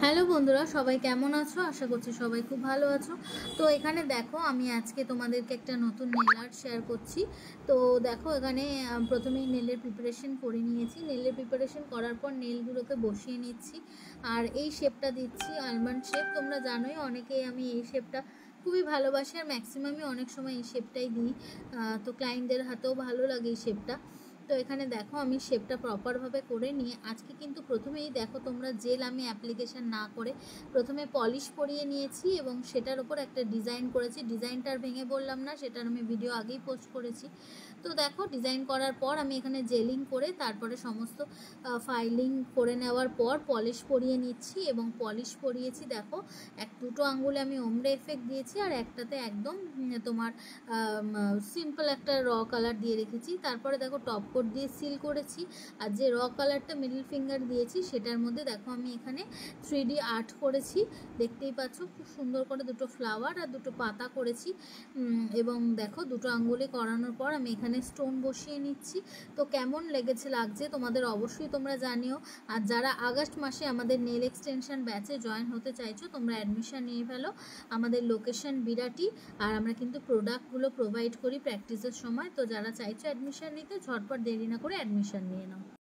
Hello বন্ধুরা, সবাই কেমন আছো? আশা করছি সবাই খুব ভালো আছো। তো এখানে দেখো, আমি আজকে তোমাদেরকে একটা নতুন নেল আর্ট শেয়ার করছি। তো দেখো, এখানে প্রথমেই নেলের প্রিপারেশন করে নিয়েছি। নেলের প্রিপারেশন করার পর নেলগুলোকে বসিয়ে নিচ্ছি। আর এই শেপটা দিচ্ছি আলমন্ড শেপ। তোমরা জানোই অনেকেই আমি এই শেপটা খুবই ভালোবাসি, আর ম্যাক্সিমামই অনেক সময় এই শেপটাই দিই। তো ক্লায়েন্টদের হাতেও ভালো লাগে এই শেপটা। তো এখানে দেখো, আমি শেপটা প্রপারভাবে করে নিয়ে আজকে কিন্তু প্রথমেই দেখো তোমরা, জেল আমি অ্যাপ্লিকেশন না করে প্রথমে পলিশ করিয়ে নিয়েছি এবং সেটার উপর একটা ডিজাইন করেছি। ডিজাইনটা আর ভেঙে বললাম না, সেটার আমি ভিডিও আগেই পোস্ট করেছি। তো দেখো, ডিজাইন করার পর আমি এখানে জেলিং করে তারপরে সমস্ত ফাইলিং করে নেওয়ার পর পলিশ করিয়ে নিচ্ছি। এবং পলিশ করিয়েছি দেখো, দুটো আঙ্গুলে আমি ওমরে এফেক্ট দিয়েছি, আর একটাতে একদম তোমার সিম্পল একটা র কালার দিয়ে রেখেছি। তারপরে দেখো, টপ কোট দিয়ে সিল করেছি। আর যে র কালারটা মিডল ফিঙ্গার দিয়েছি সেটার মধ্যে দেখো আমি এখানে 3D আর্ট করেছি। দেখতেই পাচ্ছ খুব সুন্দর করে দুটো ফ্লাওয়ার আর দুটো পাতা করেছি। এবং দেখো, দুটো আঙ্গুলে করানোর পর আমি এখানে স্টোন বসিয়ে নিচ্ছি। তো কেমন লাগছে তোমাদের অবশ্যই তোমরা জানিও। আর যারা আগস্ট মাসে আমাদের নেল এক্সটেনশন ব্যাচে জয়েন হতে চাইছো, তোমরা অ্যাডমিশন নিয়ে ফেলো। আমাদের লোকেশন বিরাটি, আর আমরা কিন্তু প্রোডাক্টগুলো প্রোভাইড করি প্র্যাকটিসের সময়। তো যারা চাইছো অ্যাডমিশন নিতে, ঝটপট দেরি না করে অ্যাডমিশন নিয়ে নাও।